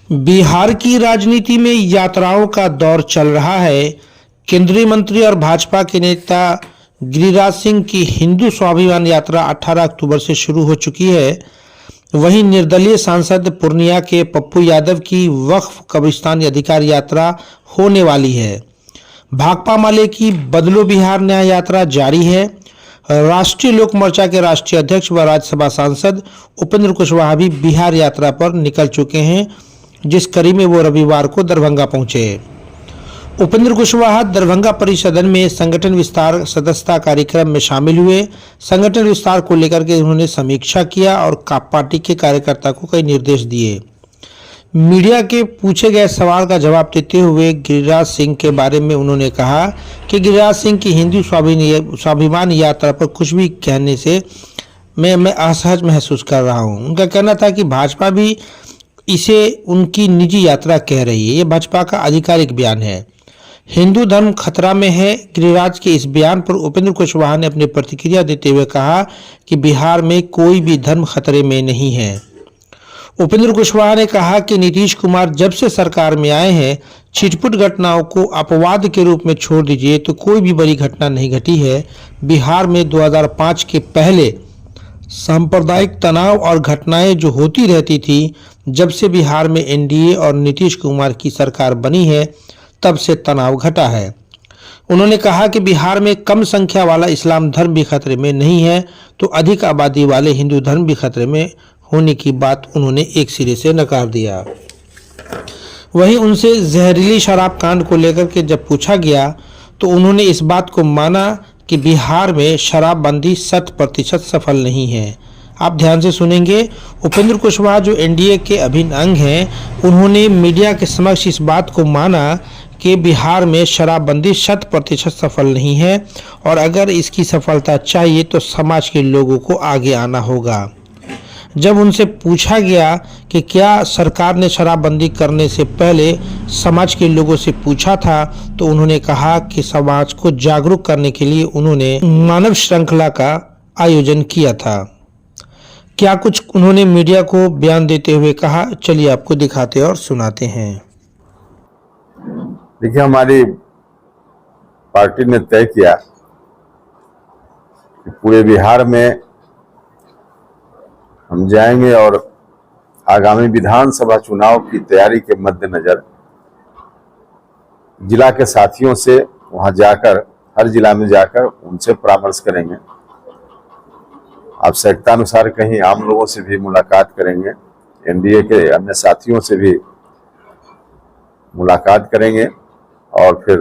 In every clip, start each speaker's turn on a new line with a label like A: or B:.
A: बिहार की राजनीति में यात्राओं का दौर चल रहा है। केंद्रीय मंत्री और भाजपा के नेता गिरिराज सिंह की हिंदू स्वाभिमान यात्रा 18 अक्टूबर से शुरू हो चुकी है। वहीं निर्दलीय सांसद पूर्णिया के पप्पू यादव की वक्फ कब्रिस्तान अधिकार यात्रा होने वाली है। भाकपा माले की बदलो बिहार न्याय यात्रा जारी है। राष्ट्रीय लोक मोर्चा के राष्ट्रीय अध्यक्ष व राज्यसभा सांसद उपेंद्र कुशवाहा भी बिहार यात्रा पर निकल चुके हैं, जिस कड़ी में वो रविवार को दरभंगा पहुंचे। उपेंद्र कुशवाहा दरभंगा परिसदन में संगठन विस्तार सदस्यता कार्यक्रम में शामिल हुए। संगठन विस्तार को लेकर के उन्होंने समीक्षा किया और पार्टी के कार्यकर्ता को कई निर्देश दिए। मीडिया के पूछे गए सवाल का जवाब देते हुए गिरिराज सिंह के बारे में उन्होंने कहा कि गिरिराज सिंह की हिंदू स्वाभिमान यात्रा पर कुछ भी कहने से मैं असहज महसूस कर रहा हूं। उनका कहना था कि भाजपा भी इसे उनकी निजी यात्रा कह रही है। ये भाजपा का आधिकारिक बयान है। हिंदू धर्म खतरा में है। गिरिराज के इस बयान पर उपेंद्र कुशवाहा ने अपनी प्रतिक्रिया देते हुए कहा कि बिहार में कोई भी धर्म खतरे में नहीं है। उपेंद्र कुशवाहा ने कहा कि नीतीश कुमार जब से सरकार में आए हैं, छिटपुट घटनाओं को अपवाद के रूप में छोड़ दीजिए तो कोई भी बड़ी घटना नहीं घटी है। बिहार में 2005 के पहले सांप्रदायिक तनाव और घटनाएं जो होती रहती थी, जब से बिहार में एनडीए और नीतीश कुमार की सरकार बनी है, तब से तनाव घटा है। उन्होंने कहा कि बिहार में कम संख्या वाला इस्लाम धर्म भी खतरे में नहीं है, तो अधिक आबादी वाले हिंदू धर्म भी खतरे में होने की बात उन्होंने एक सिरे से नकार दिया। वहीं उनसे जहरीली शराब कांड को लेकर के जब पूछा गया तो उन्होंने इस बात को माना कि बिहार में शराबबंदी 100% सफल नहीं है। आप ध्यान से सुनेंगे। उपेंद्र कुशवाहा जो एनडीए के अभिन्न अंग हैं, उन्होंने मीडिया के समक्ष इस बात को माना कि बिहार में शराबबंदी 100% सफल नहीं है और अगर इसकी सफलता चाहिए तो समाज के लोगों को आगे आना होगा। जब उनसे पूछा गया कि क्या सरकार ने शराबबंदी करने से पहले समाज के लोगों से पूछा था, तो उन्होंने कहा कि समाज को जागरूक करने के लिए उन्होंने मानव श्रृंखला का आयोजन किया था। क्या कुछ उन्होंने मीडिया को बयान देते हुए कहा, चलिए आपको दिखाते और सुनाते हैं।
B: देखिए, हमारी पार्टी ने तय किया कि पूरे बिहार में हम जाएंगे और आगामी विधानसभा चुनाव की तैयारी के मद्देनजर जिला के साथियों से वहां जाकर, हर जिला में जाकर उनसे परामर्श करेंगे। आवश्यकता अनुसार कहीं आम लोगों से भी मुलाकात करेंगे, एनडीए के अन्य साथियों से भी मुलाकात करेंगे और फिर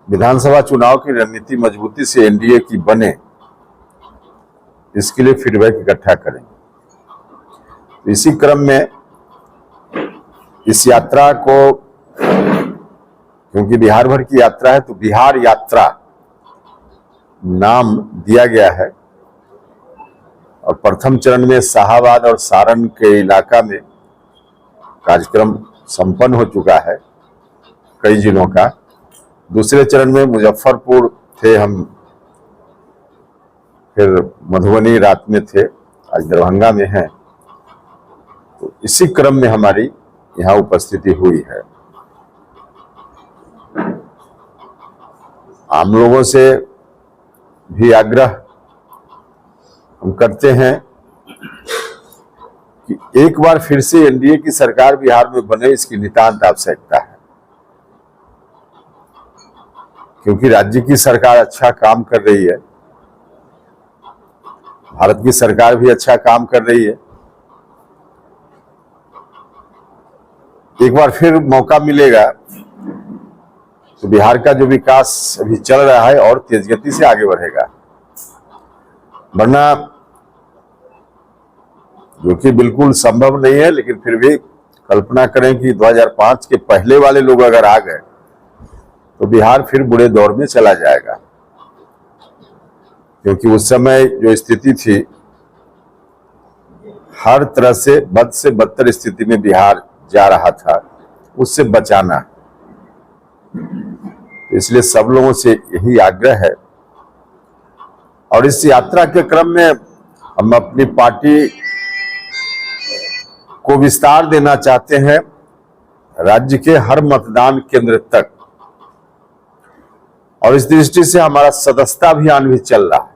B: विधानसभा चुनाव की रणनीति मजबूती से एनडीए की बने, इसके लिए फीडबैक इकट्ठा करेंगे। इसी क्रम में इस यात्रा को, क्योंकि बिहार भर की यात्रा है, तो बिहार यात्रा नाम दिया गया है और प्रथम चरण में शाहाबाद और सारण के इलाका में कार्यक्रम संपन्न हो चुका है कई जिलों का। दूसरे चरण में मुजफ्फरपुर थे हम, फिर मधुबनी रात में थे, आज दरभंगा में हैं। तो इसी क्रम में हमारी यहाँ उपस्थिति हुई है। आम लोगों से भी आग्रह हम करते हैं कि एक बार फिर से एनडीए की सरकार बिहार में बने, इसकी नितांत आवश्यकता है, क्योंकि राज्य की सरकार अच्छा काम कर रही है, भारत की सरकार भी अच्छा काम कर रही है। एक बार फिर मौका मिलेगा तो बिहार का जो विकास अभी चल रहा है और तेज गति से आगे बढ़ेगा। वरना, जो कि बिल्कुल संभव नहीं है, लेकिन फिर भी कल्पना करें कि 2005 के पहले वाले लोग अगर आ गए तो बिहार फिर बुरे दौर में चला जाएगा, क्योंकि उस समय जो स्थिति थी, हर तरह से बदतर स्थिति में बिहार जा रहा था, उससे बचाना। इसलिए सब लोगों से यही आग्रह है। और इस यात्रा के क्रम में हम अपनी पार्टी को विस्तार देना चाहते हैं राज्य के हर मतदान केंद्र तक, और इस दृष्टि से हमारा सदस्यता अभियान भी चल रहा है।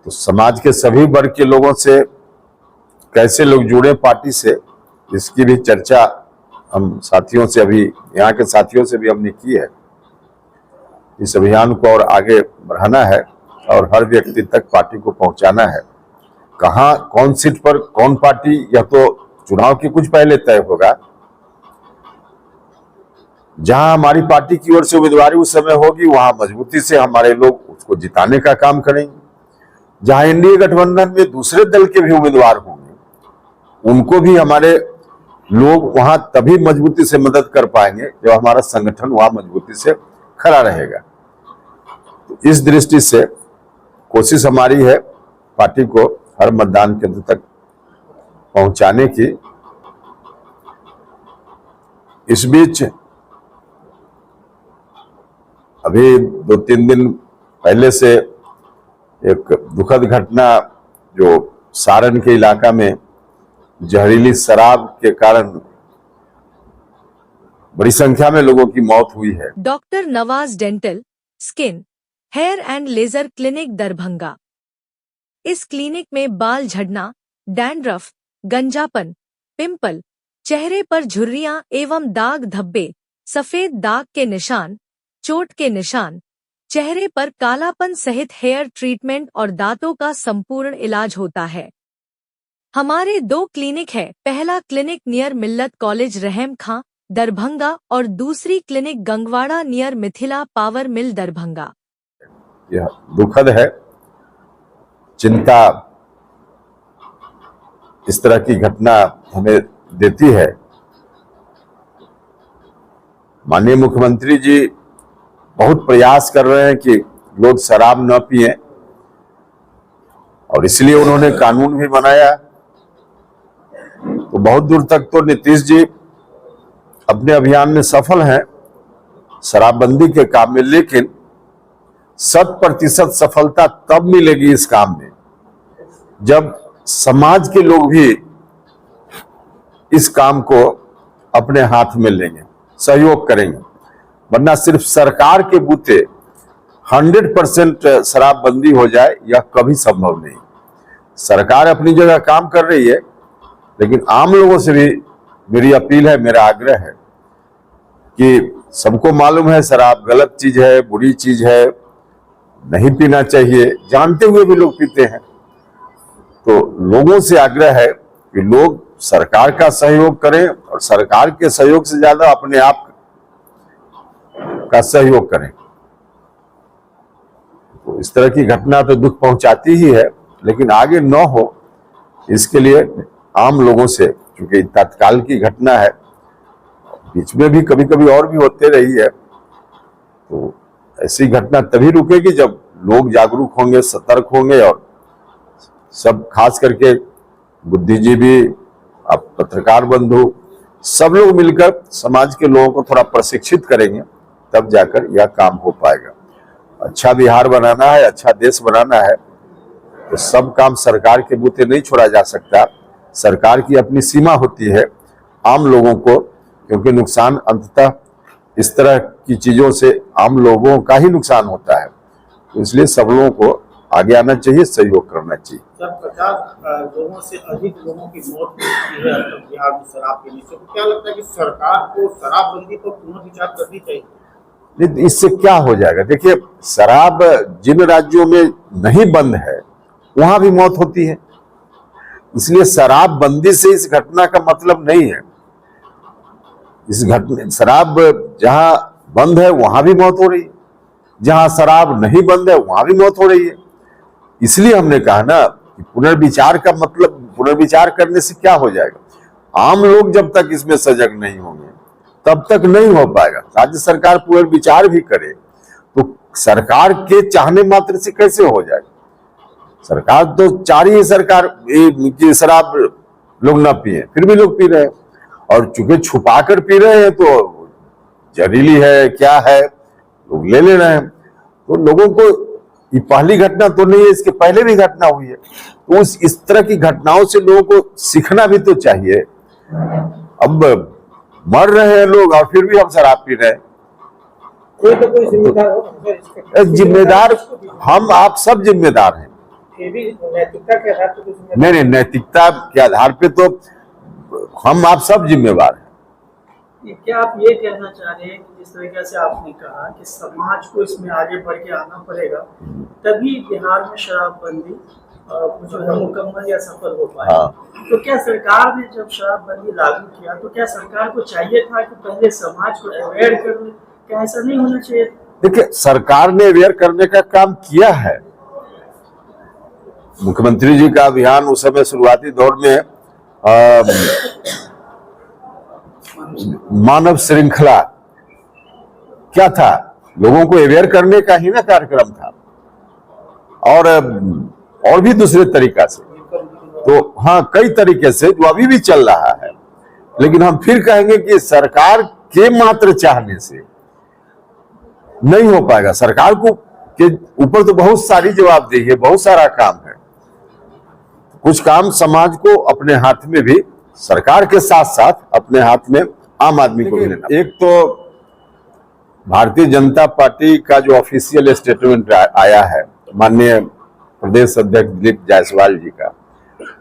B: तो समाज के सभी वर्ग के लोगों से कैसे लोग जुड़े पार्टी से, इसकी भी चर्चा हम साथियों से, अभी यहाँ के साथियों से भी हमने की है। इस अभियान को और आगे बढ़ाना है और हर व्यक्ति तक पार्टी को पहुंचाना है। कहां कौन सीट पर कौन पार्टी, यह तो चुनाव के कुछ पहले तय होगा। जहां हमारी पार्टी की ओर से उम्मीदवारी उस समय होगी, वहां मजबूती से हमारे लोग उसको जिताने का काम करेंगे। जहां एनडीए गठबंधन में दूसरे दल के भी उम्मीदवार होंगे, उनको भी हमारे लोग वहां तभी मजबूती से मदद कर पाएंगे जब हमारा संगठन वहां मजबूती से खड़ा रहेगा। तो इस दृष्टि से कोशिश हमारी है पार्टी को हर मतदान केंद्र तक पहुंचाने की। इस बीच अभी 2-3 दिन पहले से एक दुखद घटना, जो सारण के इलाका में जहरीली शराब के कारण बड़ी संख्या में लोगों की मौत हुई है।
C: Doctor Nawaz dental, skin, hair and laser clinic Darbhanga. इस क्लिनिक में बाल झड़ना, डैंड्रफ, गंजापन, पिंपल, चेहरे पर झुर्रियां एवं दाग धब्बे, सफेद दाग के निशान, चोट के निशान, चेहरे पर कालापन सहित हेयर ट्रीटमेंट और दांतों का संपूर्ण इलाज होता है। हमारे 2 क्लिनिक है। पहला क्लिनिक नियर मिल्लत कॉलेज रहम खां दरभंगा और दूसरी clinic Gangwara near Mithila power mill Darbhanga.
B: यह दुखद है, चिंता इस तरह की घटना हमें देती है। माननीय मुख्यमंत्री जी बहुत प्रयास कर रहे हैं कि लोग शराब न पिएं, और इसलिए उन्होंने कानून भी बनाया। तो बहुत दूर तक तो नीतीश जी अपने अभियान में सफल हैं शराबबंदी के काम में, लेकिन 100% सफलता तब मिलेगी इस काम में जब समाज के लोग भी इस काम को अपने हाथ में लेंगे, सहयोग करेंगे। वरना सिर्फ सरकार के बूते 100% शराबबंदी हो जाए, यह कभी संभव नहीं। सरकार अपनी जगह काम कर रही है, लेकिन आम लोगों से भी मेरी अपील है, मेरा आग्रह है कि सबको मालूम है शराब गलत चीज है, बुरी चीज है, नहीं पीना चाहिए, जानते हुए भी लोग पीते हैं। तो लोगों से आग्रह है कि लोग सरकार का सहयोग करें, और सरकार के सहयोग से ज्यादा अपने आप का सहयोग करें। तो इस तरह की घटना तो दुख पहुंचाती ही है, लेकिन आगे न हो इसके लिए आम लोगों से, क्योंकि तत्काल की घटना है, बीच में भी कभी कभी और भी होते रही है, तो ऐसी घटना तभी रुकेगी जब लोग जागरूक होंगे, सतर्क होंगे, और सब खास करके बुद्धिजीवी, अब पत्रकार बंधु, सब लोग मिलकर समाज के लोगों को थोड़ा प्रशिक्षित करेंगे, तब जाकर यह काम हो पाएगा। अच्छा बिहार बनाना है, अच्छा देश बनाना है, तो सब काम सरकार के बूते नहीं छोड़ा जा सकता। सरकार की अपनी सीमा होती है। आम लोगों को, क्योंकि नुकसान अंततः इस तरह की चीजों से आम लोगों का ही नुकसान होता है, तो इसलिए सब लोगों को आगे आना चाहिए, सहयोग करना चाहिए।
D: सर, 50 लोगों से अधिक लोगों की मौत हुई है बिहार में शराब पीने से। तो क्या लगता है कि सरकार को शराबबंदी पर पुनर्विचार करनी चाहिए?
B: नहीं, इससे क्या हो जाएगा? देखिए, शराब जिन राज्यों में नहीं बंद है वहां भी मौत होती है, इसलिए शराबबंदी से इस घटना का मतलब नहीं है। इस घटना, शराब जहां बंद है वहां भी मौत हो रही है, जहां शराब नहीं बंद है वहां भी मौत हो रही है। इसलिए हमने कहा ना कि पुनर्विचार का मतलब, पुनर्विचार करने से क्या हो जाएगा? आम लोग जब तक इसमें सजग नहीं होंगे तब तक नहीं हो पाएगा। राज्य सरकार पुनर्विचार भी करे तो सरकार के चाहने मात्र से कैसे हो जाएगा? सरकार तो चाह रही है सरकार की शराब लोग ना पिए, फिर भी लोग पी रहे हैं, और चूंकि छुपा कर पी रहे हैं तो जहरीली है क्या है लोग ले रहे हैं। तो लोगों को ये पहली घटना तो नहीं है, इसके पहले भी घटना हुई है। तो इस तरह की घटनाओं से लोगों को सीखना भी तो चाहिए। अब मर रहे हैं लोग और फिर भी हम शराब पी रहे हैं।
D: कोई तो कोई जिम्मेदार हो,
B: जिम्मेदार हम आप सब जिम्मेदार हैं।
D: फिर भी नैतिकता के आधार पर
B: नहीं, नैतिकता के आधार पे तो हम आप सब जिम्मेवार हैं।
E: क्या आप ये कहना चाह रहे हैं कि जिस तरीके से आपने कहा कि समाज को इसमें आगे बढ़ के आना पड़ेगा, तभी बिहार में शराबबंदी जो है मुकम्मल या सफल हो पाए?
B: हाँ।
E: तो क्या सरकार ने जब शराबबंदी लागू किया तो क्या सरकार को चाहिए था कि पहले समाज को अवेयर कर ले? क्या ऐसा नहीं होना चाहिए?
B: देखिए, सरकार ने अवेयर करने का काम किया है। मुख्यमंत्री जी का अभियान उस समय शुरुआती दौर में मानव श्रृंखला क्या था, लोगों को अवेयर करने का ही ना कार्यक्रम था, और भी दूसरे तरीका से। तो हाँ, कई तरीके से जो अभी भी चल रहा है। लेकिन हम फिर कहेंगे कि सरकार के मात्र चाहने से नहीं हो पाएगा। सरकार को के ऊपर तो बहुत सारी जवाबदेही है, बहुत सारा काम है। कुछ काम समाज को अपने हाथ में भी, सरकार के साथ साथ अपने हाथ में आम आदमी को भी लेना। एक तो भारतीय जनता पार्टी का जो ऑफिशियल स्टेटमेंट आया है माननीय प्रदेश अध्यक्ष दिलीप जायसवाल जी का,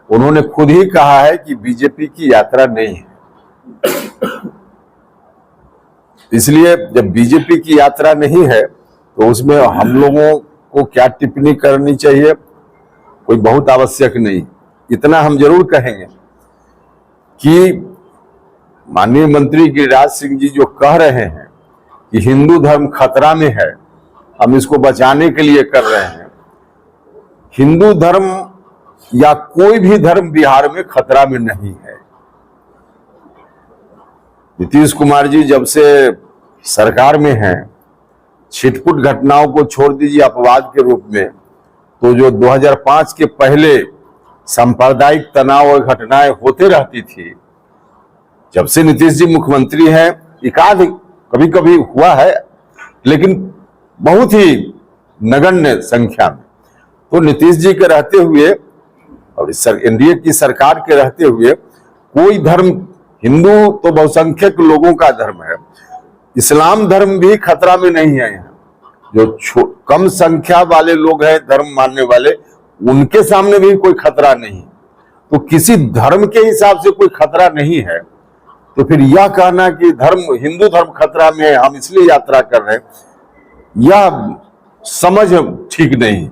B: उन्होंने खुद ही कहा है कि बीजेपी की यात्रा नहीं है। इसलिए जब बीजेपी की यात्रा नहीं है तो उसमें हम लोगों को क्या टिप्पणी करनी चाहिए, कोई बहुत आवश्यक नहीं। इतना हम जरूर कहेंगे कि माननीय मंत्री गिरिराज सिंह जी जो कह रहे हैं कि हिंदू धर्म खतरा में है, हम इसको बचाने के लिए कर रहे हैं। हिंदू धर्म या कोई भी धर्म बिहार में खतरा में नहीं है। नीतीश कुमार जी जब से सरकार में हैं, छिटपुट घटनाओं को छोड़ दीजिए अपवाद के रूप में, तो जो 2005 के पहले सांप्रदायिक तनाव और घटनाएं होते रहती थी, जब से नीतीश जी मुख्यमंत्री हैं, एकाध कभी कभी हुआ है, लेकिन बहुत ही नगण्य संख्या में। तो नीतीश जी के रहते हुए और एनडीए की सरकार के रहते हुए कोई धर्म, हिंदू तो बहुसंख्यक लोगों का धर्म है, इस्लाम धर्म भी खतरा में नहीं है। यहाँ जो कम संख्या वाले लोग हैं धर्म मानने वाले, उनके सामने भी कोई खतरा नहीं। तो किसी धर्म के हिसाब से कोई खतरा नहीं है, तो फिर यह कहना कि हिंदू धर्म खतरा में है, हम इसलिए यात्रा कर रहे हैं, यह समझ ठीक नहीं।